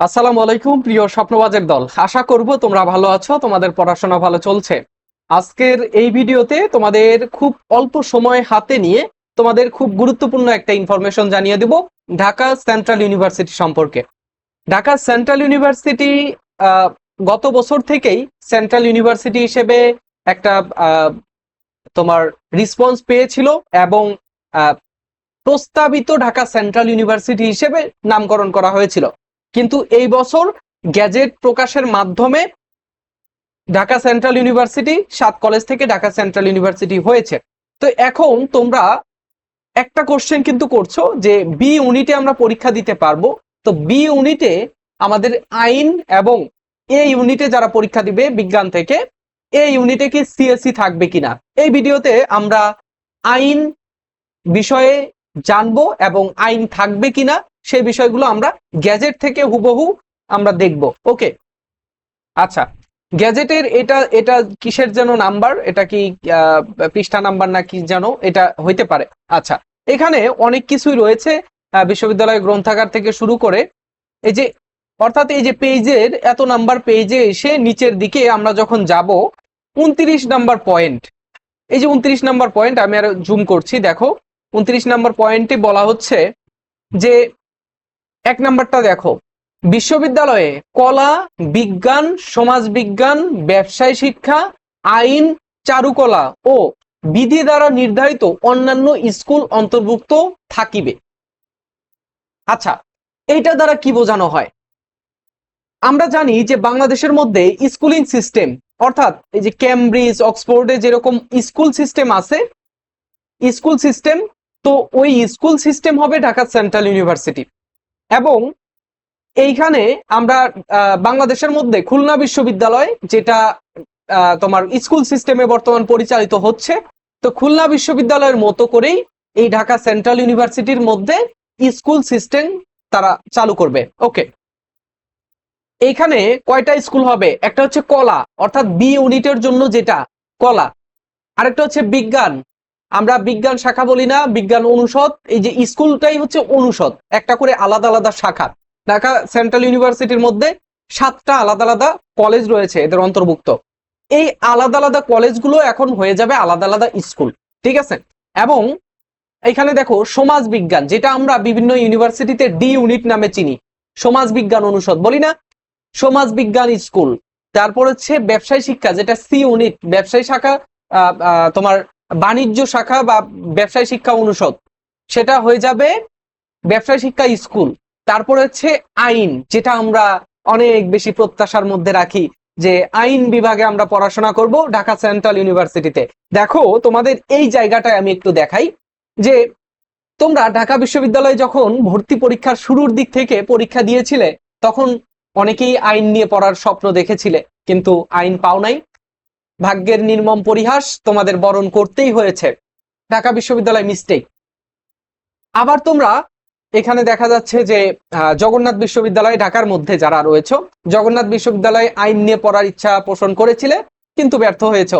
আসসালামু আলাইকুম প্রিয় স্বপ্নবাজের দল, আশা করব তোমরা ভালো আছো, তোমাদের পড়াশোনা ভালো চলছে। আজকের এই ভিডিওতে তোমাদের খুব অল্প সময় হাতে নিয়ে তোমাদের খুব গুরুত্বপূর্ণ একটা ইনফরমেশন জানিয়ে দেব ঢাকা সেন্ট্রাল ইউনিভার্সিটি সম্পর্কে। ঢাকা সেন্ট্রাল ইউনিভার্সিটি গত বছর থেকেই সেন্ট্রাল ইউনিভার্সিটি হিসেবে একটা তোমার রেসপন্স পেয়েছিল এবং আহ, প্রস্তাবিত ঢাকা সেন্ট্রাল ইউনিভার্সিটি হিসেবে নামকরণ করা হয়েছিল। কিন্তু এই বছর গ্যাজেট প্রকাশের মাধ্যমে ঢাকা সেন্ট্রাল ইউনিভার্সিটি 7 কলেজ থেকে ঢাকা সেন্ট্রাল ইউনিভার্সিটি হয়েছে। তো এখন তোমরা একটা কোশ্চেন কিন্তু করছো যে বি ইউনিটে আমরা পরীক্ষা দিতে পারবো। তো বি ইউনিটে আমাদের আইন এবং এ ইউনিটে যারা পরীক্ষা দিবে বিজ্ঞান থেকে, এ ইউনিটে কি সিএসসি থাকবে কিনা, এই ভিডিওতে আমরা আইন বিষয়ে জানবো এবং আইন থাকবে কিনা সেই বিষয়গুলো আমরা গ্যাজেট থেকে হুবহু আমরা দেখব। ওকে, আচ্ছা, গ্যাজেটের এটা এটা কিসের যেন নাম্বার, এটা কি পৃষ্ঠা নাম্বার না কি যেন এটা হইতে পারে। আচ্ছা, এখানে অনেক কিছুই রয়েছে, বিশ্ববিদ্যালয় গ্রন্থাগার থেকে শুরু করে এই যে, অর্থাৎ এই যে পেজের এত নাম্বার পেজে এসে নিচের দিকে আমরা যখন যাব 29 নাম্বার পয়েন্ট, এই যে 29 নাম্বার পয়েন্ট আমি আর জুম করছি, দেখো 29 নাম্বার পয়েন্টে বলা হচ্ছে যে 1 নাম্বারটা দেখো, বিশ্ববিদ্যালয়ে কলা, বিজ্ঞান, সমাজবিজ্ঞান, ব্যবসায় শিক্ষা, আইন, চারুকলা ও বিধি দ্বারা নির্ধারিত অন্যান্য স্কুল অন্তর্ভুক্ত থাকিবে। আচ্ছা, এইটা দ্বারা কি বোঝানো হয়? আমরা জানি যে বাংলাদেশের মধ্যে স্কুলিং সিস্টেম, অর্থাৎ এই যে ক্যামব্রিজ, অক্সফোর্ডে যেরকম স্কুল সিস্টেম আছে, স্কুল সিস্টেম, তো ওই স্কুল সিস্টেম হবে ঢাকা সেন্ট্রাল ইউনিভার্সিটি। এবং এইখানে আমরা বাংলাদেশের মধ্যে খুলনা বিশ্ববিদ্যালয়, যেটা তোমার স্কুল সিস্টেমে বর্তমান পরিচালিত হচ্ছে, তো খুলনা বিশ্ববিদ্যালয়ের মতো করেই এই ঢাকা সেন্ট্রাল ইউনিভার্সিটির মধ্যে স্কুল সিস্টেম তারা চালু করবে। ওকে, এইখানে কয়টা স্কুল হবে? একটা হচ্ছে কলা, অর্থাৎ বি ইউনিটের জন্য যেটা কলা। আরেকটা হচ্ছে বিজ্ঞান, আমরা বিজ্ঞান শাখা বলি না, বিজ্ঞান অনুষদ। এই যে স্কুলটাই হচ্ছে অনুষদ, একটা করে আলাদা আলাদা শাখা। ঢাকা সেন্ট্রাল ইউনিভার্সিটির মধ্যে 7টা আলাদা আলাদা কলেজ রয়েছে এদের অন্তর্ভুক্ত। এই আলাদা আলাদা কলেজগুলো এখন হয়ে যাবে আলাদা আলাদা স্কুল, ঠিক আছে? এবং এখানে দেখো সমাজ বিজ্ঞান, যেটা আমরা বিভিন্ন ইউনিভার্সিটিতে ডি ইউনিট নামে চিনি, সমাজ বিজ্ঞান অনুষদ বলি না, সমাজ বিজ্ঞান স্কুল। তারপর হচ্ছে ব্যবসায় শিক্ষা, যেটা সি ইউনিট, ব্যবসায় শাখা, তোমার বাণিজ্য শাখা বা ব্যবসায় শিক্ষা অনুষদ, সেটা হয়ে যাবে ব্যবসায় শিক্ষা স্কুল। তারপর হচ্ছে আইন, যেটা আমরা অনেক বেশি প্রত্যাশার মধ্যে রাখি যে আইন বিভাগে আমরা পড়াশোনা করব ঢাকা সেন্ট্রাল ইউনিভার্সিটিতে। দেখো তোমাদের এই জায়গাটায় আমি একটু দেখাই যে তোমরা ঢাকা বিশ্ববিদ্যালয়ে যখন ভর্তি পরীক্ষার শুরুর দিক থেকে পরীক্ষা দিয়েছিলে, তখন অনেকেই আইন নিয়ে পড়ার স্বপ্ন দেখেছিলে, কিন্তু আইন পাও নাই। ভাগ্যের নির্মম পরিহাস, তোমাদের বরণ করতেই হয়েছে, ঢাকা বিশ্ববিদ্যালয় মিস্টেক। আবার তোমরা এখানে দেখা যাচ্ছে যে জগন্নাথ বিশ্ববিদ্যালয়, ঢাকার মধ্যে যারা রয়েছে, জগন্নাথ বিশ্ববিদ্যালয়ে আইন নিয়ে পড়ার ইচ্ছা পোষণ করেছিলে, কিন্তু ব্যর্থ হয়েছ।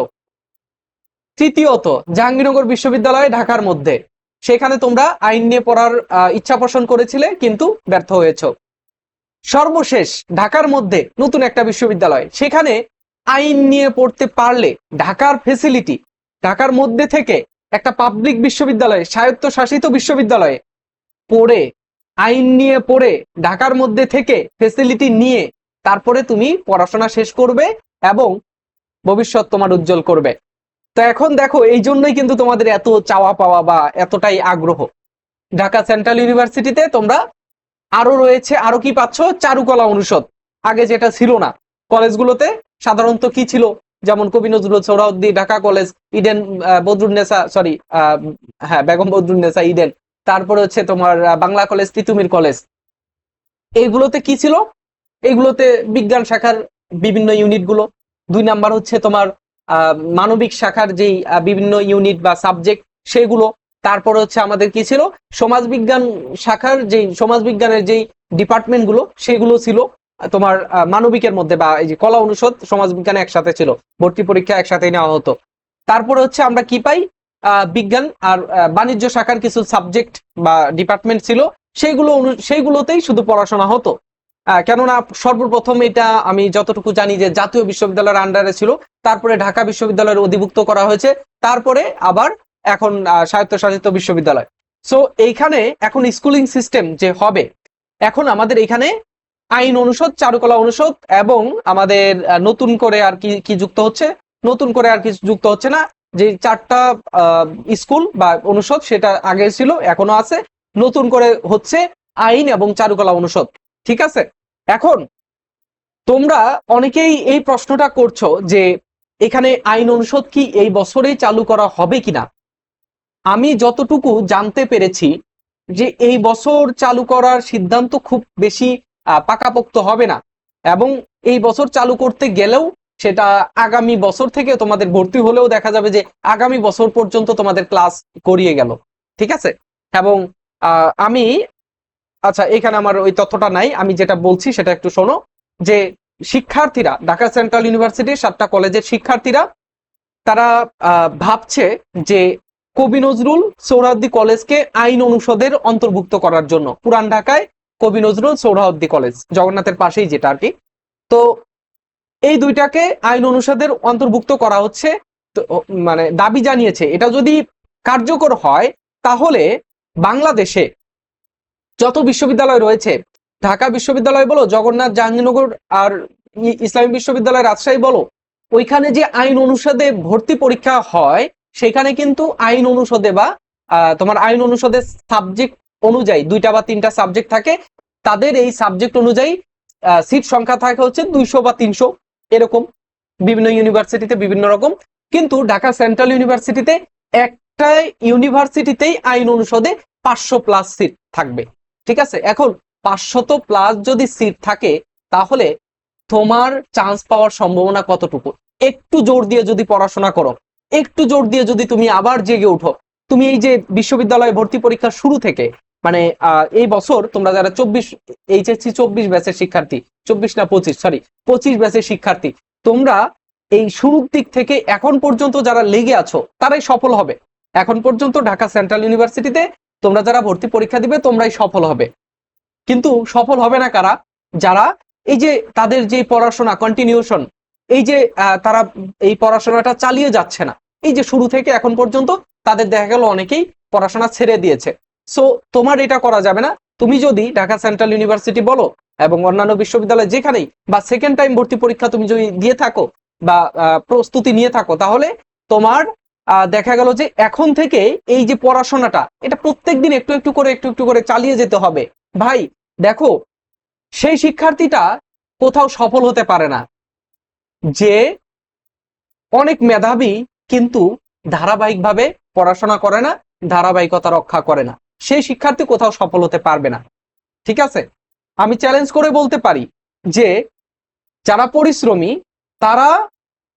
তৃতীয়ত জাহাঙ্গীরনগর বিশ্ববিদ্যালয়, ঢাকার মধ্যে, সেখানে তোমরা আইন নিয়ে পড়ার ইচ্ছা পোষণ করেছিলে, কিন্তু ব্যর্থ হয়েছ। সর্বশেষ ঢাকার মধ্যে নতুন একটা বিশ্ববিদ্যালয়, সেখানে আইন নিয়ে পড়তে পারলে ঢাকার ফেসিলিটি, ঢাকার মধ্যে থেকে একটা পাবলিক বিশ্ববিদ্যালয়ে, স্বায়ত্তশাসিত বিশ্ববিদ্যালয়ে পড়ে, আইন নিয়ে পড়ে, ঢাকার মধ্যে থেকে ফেসিলিটি নিয়ে তারপরে তুমি পড়াশোনা শেষ করবে এবং ভবিষ্যৎ তোমার উজ্জ্বল করবে। তো এখন দেখো, এই জন্যই কিন্তু তোমাদের এত চাওয়া পাওয়া বা এতটাই আগ্রহ। ঢাকা সেন্ট্রাল ইউনিভার্সিটিতে তোমরা আরো রয়েছে, আরো কি পাচ্ছ? চারুকলা অনুষদ, আগে যেটা ছিল না। কলেজগুলোতে সাধারণত কি ছিল? যেমন কবি Nazrul Suhrawardy Dhaka college, Eden Badrunnesa, sorry, হ্যাঁ, বেগম বদরুন্নেসা ইডেন, তারপরে হচ্ছে তোমার বাংলা কলেজ, তিতুমির কলেজ। এইগুলোতে কি ছিল? এইগুলোতে বিজ্ঞান শাখার বিভিন্ন ইউনিট গুলো। 2 নাম্বার হচ্ছে তোমার মানবিক শাখার যেই বিভিন্ন ইউনিট বা সাবজেক্ট, সেগুলো। তারপর হচ্ছে আমাদের কি ছিল? সমাজবিজ্ঞান শাখার যেই সমাজবিজ্ঞানের যেই ডিপার্টমেন্ট গুলো, সেগুলো ছিল তোমার মানবিকের মধ্যে, বা এই যে কলা অনুষদ সমাজবিজ্ঞানে একসাথে ছিল, ভর্তি পরীক্ষা একসাথে নেওয়া হতো। তারপরে হচ্ছে আমরা কি পাই? বিজ্ঞান আর বাণিজ্য শাখার কিছু সাবজেক্ট বা ডিপার্টমেন্ট ছিল, সেইগুলোতেই শুধু পড়াশোনা হতো। কেননা সর্বপ্রথম এটা আমি যতটুকু জানি যে জাতীয় বিশ্ববিদ্যালয়ের আন্ডারে ছিল, তারপরে ঢাকা বিশ্ববিদ্যালয়ের অধিভুক্ত করা হয়েছে, তারপরে আবার এখন স্বায়ত্তশাসিত বিশ্ববিদ্যালয়। সো এইখানে এখন স্কুলিং সিস্টেম যে হবে, এখন আমাদের এখানে আইন অনুষদ, চারুকলা অনুষদ এবং আমাদের নতুন করে আর কি কি যুক্ত হচ্ছে, নতুন করে আর কিছু যুক্ত হচ্ছে না, যে 4টা স্কুল বা অনুষদ সেটা আগে ছিল এখনো আছে, নতুন করে হচ্ছে আইন এবং চারুকলা অনুষদ। ঠিক আছে, এখন তোমরা অনেকেই এই প্রশ্নটা করছো যে এখানে আইন অনুষদ কি এই বছরেই চালু করা হবে কিনা। আমি যতটুকু জানতে পেরেছি যে এই বছর চালু করার সিদ্ধান্ত খুব বেশি পাকাপোক্ত হবে না, এবং এই বছর চালু করতে গেলেও সেটা আগামী বছর থেকে তোমাদের ভর্তি হলেও দেখা যাবে যে আগামী বছর পর্যন্ত তোমাদের ক্লাস করিয়ে গেল। ঠিক আছে, এবং আমি আচ্ছা এখানে আমার ওই তথ্যটা নাই, আমি যেটা বলছি সেটা একটু শোনো। যে শিক্ষার্থীরা, ঢাকা সেন্ট্রাল ইউনিভার্সিটির 7টা কলেজের শিক্ষার্থীরা তারা ভাবছে যে কবি নজরুল সোহরাওয়ার্দী কলেজকে আইন অনুষদের অন্তর্ভুক্ত করার জন্য। পুরান ঢাকায় কবি নজরুল সোহরাওয়ার্দী কলেজ, জগন্নাথের পাশেই যেটা আর কি। তো এই দুইটাকে আইন অনুষদের অন্তর্ভুক্ত করা হচ্ছে, মানে দাবি জানিয়েছে। এটা যদি কার্যকর হয় তাহলে বাংলাদেশে যত বিশ্ববিদ্যালয় রয়েছে, ঢাকা বিশ্ববিদ্যালয় বলো, জগন্নাথ জাহাঙ্গীরনগর আর ইসলামী বিশ্ববিদ্যালয় রাজশাহী বলো, ওইখানে যে আইন অনুষদে ভর্তি পরীক্ষা হয় সেখানে কিন্তু আইন অনুষদে বা তোমার আইন অনুষদের সাবজেক্ট অনুযায়ী 2টা বা 3টা সাবজেক্ট থাকে, তাদের এই সাবজেক্ট অনুযায়ী সিট সংখ্যা থাকে হচ্ছে 200 বা 300 এরকম, বিভিন্ন ইউনিভার্সিটিতে বিভিন্ন রকম। কিন্তু ঢাকা সেন্ট্রাল ইউনিভার্সিটিতে একটা ইউনিভার্সিটিতেই আইন অনুষদে 500+ সিট থাকবে। ঠিক আছে, এখন 500+ যদি সিট থাকে তাহলে তোমার চান্স পাওয়ার সম্ভাবনা কতটুকু? একটু জোর দিয়ে যদি পড়াশোনা করো, একটু জোর দিয়ে যদি তুমি আবার জেগে উঠো, তুমি এই যে বিশ্ববিদ্যালয়ে ভর্তি পরীক্ষা শুরু থেকে, মানে এই বছর তোমরা যারা 24 এইচএসসি 24 ব্যাচের শিক্ষার্থী, 24 না 25, সরি 25 ব্যাচের শিক্ষার্থী, তোমরা এই শুরুর দিক থেকে এখন পর্যন্ত যারা লেগে আছো তারাই সফল হবে। এখন পর্যন্ত ঢাকা সেন্ট্রাল ইউনিভার্সিটিতে তোমরা যারা ভর্তি পরীক্ষা দিবে তোমরাই সফল হবে। কিন্তু সফল হবে না কারা? যারা এই যে তাদের যে পড়াশোনা কন্টিনিউশন, এই যে তারা এই পড়াশোনাটা চালিয়ে যাচ্ছে না, এই যে শুরু থেকে এখন পর্যন্ত, তাদের দেখা গেল অনেকেই পড়াশোনা ছেড়ে দিয়েছে। সো তোমার এটা করা যাবে না। তুমি যদি ঢাকা সেন্ট্রাল ইউনিভার্সিটি বলো এবং অন্যান্য বিশ্ববিদ্যালয় যেখানেই, বা সেকেন্ড টাইম ভর্তি পরীক্ষা তুমি যদি দিয়ে থাকো বা প্রস্তুতি নিয়ে থাকো, তাহলে তোমার দেখা গেল যে এখন থেকে এই যে পড়াশোনাটা, এটা প্রত্যেকদিন একটু একটু করে একটু একটু করে চালিয়ে যেতে হবে। ভাই দেখো, সেই শিক্ষার্থীটা কোথাও সফল হতে পারে না যে অনেক মেধাবী কিন্তু ধারাবাহিকভাবে পড়াশোনা করে না, ধারাবাহিকতা রক্ষা করে না, সেই শিক্ষার্থী কোথাও সফল হতে পারবে না। ঠিক আছে, আমি চ্যালেঞ্জ করে বলতে পারি যে যারা পরিশ্রমী তারা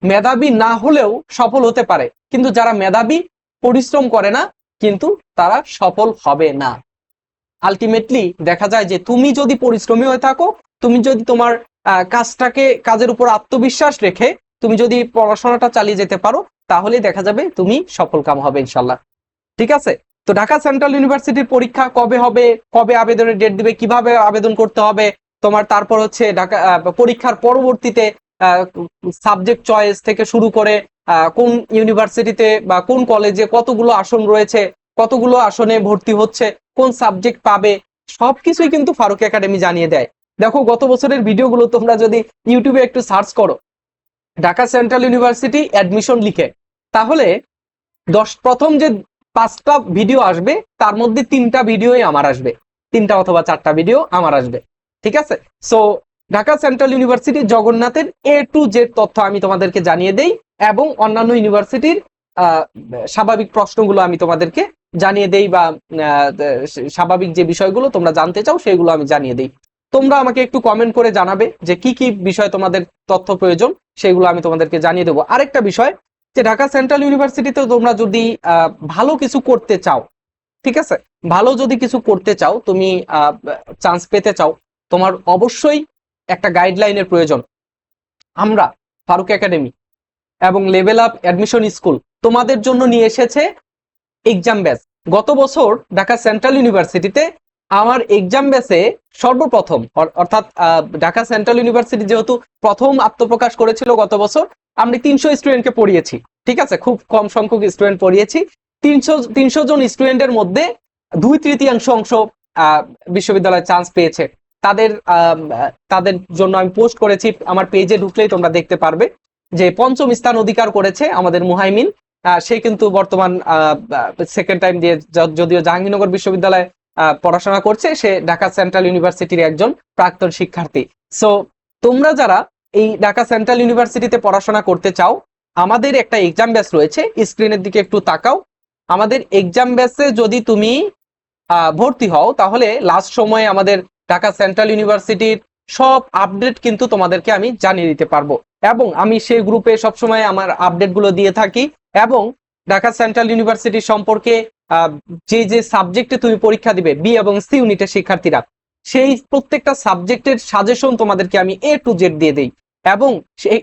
মেধাবী না হলেও সফল হতে পারে, কিন্তু যারা মেধাবী পরিশ্রম করে না কিন্তু তারা সফল হবে না। আলটিমেটলি দেখা যায় যে তুমি যদি পরিশ্রমী হয়ে থাকো, তুমি যদি তোমার কাজের উপর আত্মবিশ্বাস রেখে তুমি যদি পড়াশোনাটা চালিয়ে যেতে পারো, তাহলে দেখা যাবে তুমি সফল কাম হবে ইনশাল্লাহ। ঠিক আছে, তো ঢাকা সেন্ট্রাল ইউনিভার্সিটির পরীক্ষা কবে হবে, কবে আবেদনের ডেট দিবে, কিভাবে আবেদন করতে হবে তোমার, তারপর হচ্ছে ঢাকা পরীক্ষার পরবর্তীতে সাবজেক্ট চয়েস থেকে শুরু করে কোন ইউনিভার্সিটিতে বা কোন কলেজে কতগুলো আসন রয়েছে, কতগুলো আসনে ভর্তি হচ্ছে, কোন সাবজেক্ট পাবে, সবকিছুই কিন্তু ফারুক একাডেমি জানিয়ে দেয়। দেখো গত বছরের ভিডিওগুলো তোমরা যদি ইউটিউবে একটু সার্চ করো ঢাকা সেন্ট্রাল ইউনিভার্সিটি অ্যাডমিশন লিখে, তাহলে প্রথম যে 5টা ভিডিও আসবে তার মধ্যে 3টা ভিডিওই আমার আসবে, 3টা অথবা 4টা ভিডিও আমার আসবে। ঠিক আছে, সো ঢাকা সেন্ট্রাল ইউনিভার্সিটি জগন্নাথের A to Z তথ্য আমি তোমাদেরকে জানিয়ে দেই, এবং অন্যান্য ইউনিভার্সিটির স্বাভাবিক প্রশ্নগুলো আমি তোমাদেরকে জানিয়ে দেই, বা স্বাভাবিক যে বিষয়গুলো তোমরা জানতে চাও সেগুলো আমি জানিয়ে দেই। তোমরা আমাকে একটু কমেন্ট করে জানাবে যে কি কি বিষয় তোমাদের তথ্য প্রয়োজন, সেগুলো আমি তোমাদেরকে জানিয়ে দেবো। আরেকটা বিষয়, যে ঢাকা সেন্ট্রাল ইউনিভার্সিটিতে তোমরা যদি ভালো কিছু করতে চাও, ঠিক আছে, ভালো যদি কিছু করতে চাও, তুমি চান্স পেতে চাও, তোমার অবশ্যই একটা গাইডলাইনের প্রয়োজন। আমরা ফারুক একাডেমি এবং লেভেল আপ অ্যাডমিশন স্কুল তোমাদের জন্য নিয়ে এসেছে এক্সাম ব্যাচ। গত বছর ঢাকা সেন্ট্রাল ইউনিভার্সিটিতে আমার এক্সাম বেসে সর্বপ্রথম অর্থাৎ ঢাকা সেন্ট্রাল ইউনিভার্সিটি যেহেতু প্রথম আত্মপ্রকাশ করেছিল গত বছর, আমি 300 স্টুডেন্টকে পড়িয়েছি। ঠিক আছে, খুব কম সংখ্যক স্টুডেন্ট পড়িয়েছি। 300 জন স্টুডেন্টের মধ্যে 2/3 অংশ বিশ্ববিদ্যালয়ে চান্স পেয়েছে। তাদের জন্য আমি পোস্ট করেছি, আমার পেজে ঢুকলেই তোমরা দেখতে পারবে যে 5ম স্থান অধিকার করেছে আমাদের মুহাইমিন। সে কিন্তু বর্তমান সেকেন্ড টাইম দিয়ে, যদিও জাহাঙ্গীরনগর বিশ্ববিদ্যালয়ে পড়াশোনা করছে, সে ঢাকা সেন্ট্রাল ইউনিভার্সিটির একজন প্রাক্তন শিক্ষার্থী। সো তোমরা যারা এই ঢাকা সেন্ট্রাল ইউনিভার্সিটিতে পড়াশোনা করতে চাও, আমাদের একটা এক্সাম ব্যাচ রয়েছে, স্ক্রিনের দিকে একটু তাকাও। আমাদের এক্সাম ব্যাচে যদি তুমি ভর্তি হও, তাহলে লাস্ট সময়ে আমাদের ঢাকা সেন্ট্রাল ইউনিভার্সিটির সব আপডেট কিন্তু তোমাদেরকে আমি জানিয়ে দিতে পারবো, এবং আমি সেই গ্রুপে সবসময় আমার আপডেটগুলো দিয়ে থাকি। এবং ঢাকা সেন্ট্রাল ইউনিভার্সিটি সম্পর্কে যে যে সাবজেক্টে তুমি পরীক্ষা দিবে, বি এবং সি ইউনিটের শিক্ষার্থীরা, সেই প্রত্যেকটা সাবজেক্টের সাজেশন তোমাদেরকে আমি A to Z দিয়ে দিই। এবং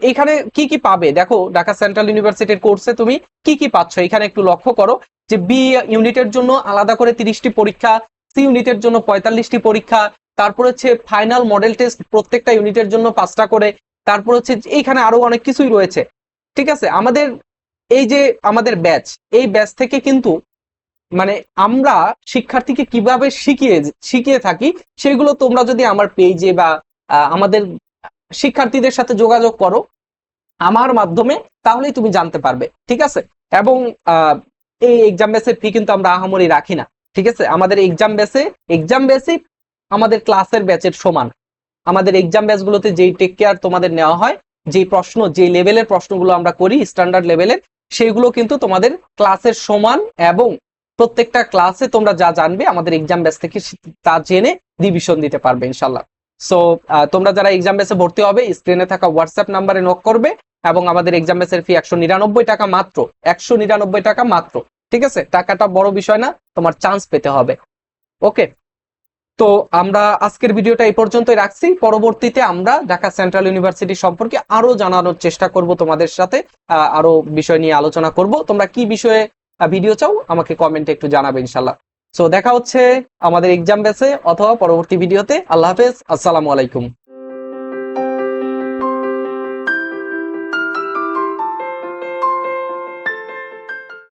এখানে কি কি পাবে দেখো, ঢাকা সেন্ট্রাল ইউনিভার্সিটির কোর্সে তুমি কি কি পাচ্ছ এখানে একটু লক্ষ্য করো। যে বি ইউনিটের জন্য আলাদা করে 30টি পরীক্ষা, সি ইউনিটের জন্য 45টি পরীক্ষা, তারপর হচ্ছে ফাইনাল মডেল টেস্ট প্রত্যেকটা ইউনিটের জন্য 5টা করে, তারপর হচ্ছে এইখানে আরো অনেক কিছুই রয়েছে। ঠিক আছে, আমাদের এই যে আমাদের ব্যাচ, এই ব্যাচ থেকে কিন্তু মানে আমরা শিক্ষার্থীকে কিভাবে শিখিয়ে থাকি, সেগুলো তোমরা যদি আমার পেজে বা আমাদের শিক্ষার্থীদের সাথে যোগাযোগ করো আমার মাধ্যমে, তাহলেই তুমি জানতে পারবে। ঠিক আছে, এবং এই এক্সাম বেসের ফি কিন্তু আমরা আহামরি রাখি না। ঠিক আছে, আমাদের এক্সাম বেসে আমাদের ক্লাসের ব্যাচের সমান। আমাদের এক্সাম ব্যাচগুলোতে যেই টেক কেয়ার তোমাদের নেওয়া হয়, যে প্রশ্ন, যে লেভেলের প্রশ্নগুলো আমরা করি স্ট্যান্ডার্ড লেভেলের, সেগুলো কিন্তু তোমাদের ক্লাসের সমান। এবং প্রত্যেকটা ক্লাসে তোমরা যা জানবে আমাদের এক্সাম ব্যাচ থেকে তা জেনে ডিভিশন দিতে পারবে ইনশাল্লাহ। সো তোমরা যারা এক্সাম ব্যাচে ভর্তি হবে, স্ক্রিনে থাকা হোয়াটসঅ্যাপ নাম্বারে নক করবে, এবং আমাদের এক্সাম ব্যাচের ফি 199 টাকা মাত্র, 199 টাকা মাত্র। ঠিক আছে, টাকাটা বড় বিষয় না, তোমার চান্স পেতে হবে। ওকে, তো আমরা আজকের ভিডিওটা এই পর্যন্তই রাখছি। পরবর্তীতে আমরা ঢাকা সেন্ট্রাল ইউনিভার্সিটি সম্পর্কে আরো জানানোর চেষ্টা করব, তোমাদের সাথে আরো বিষয় নিয়ে আলোচনা করব। তোমরা কি বিষয়ে ভিডিও চাও আমাকে কমেন্টে একটু জানাবে ইনশাল্লাহ। সো দেখা হচ্ছে আমাদের এক্সাম ব্যাচে অথবা পরবর্তী ভিডিওতে। আল্লাহ হাফেজ, আসসালামু আলাইকুম।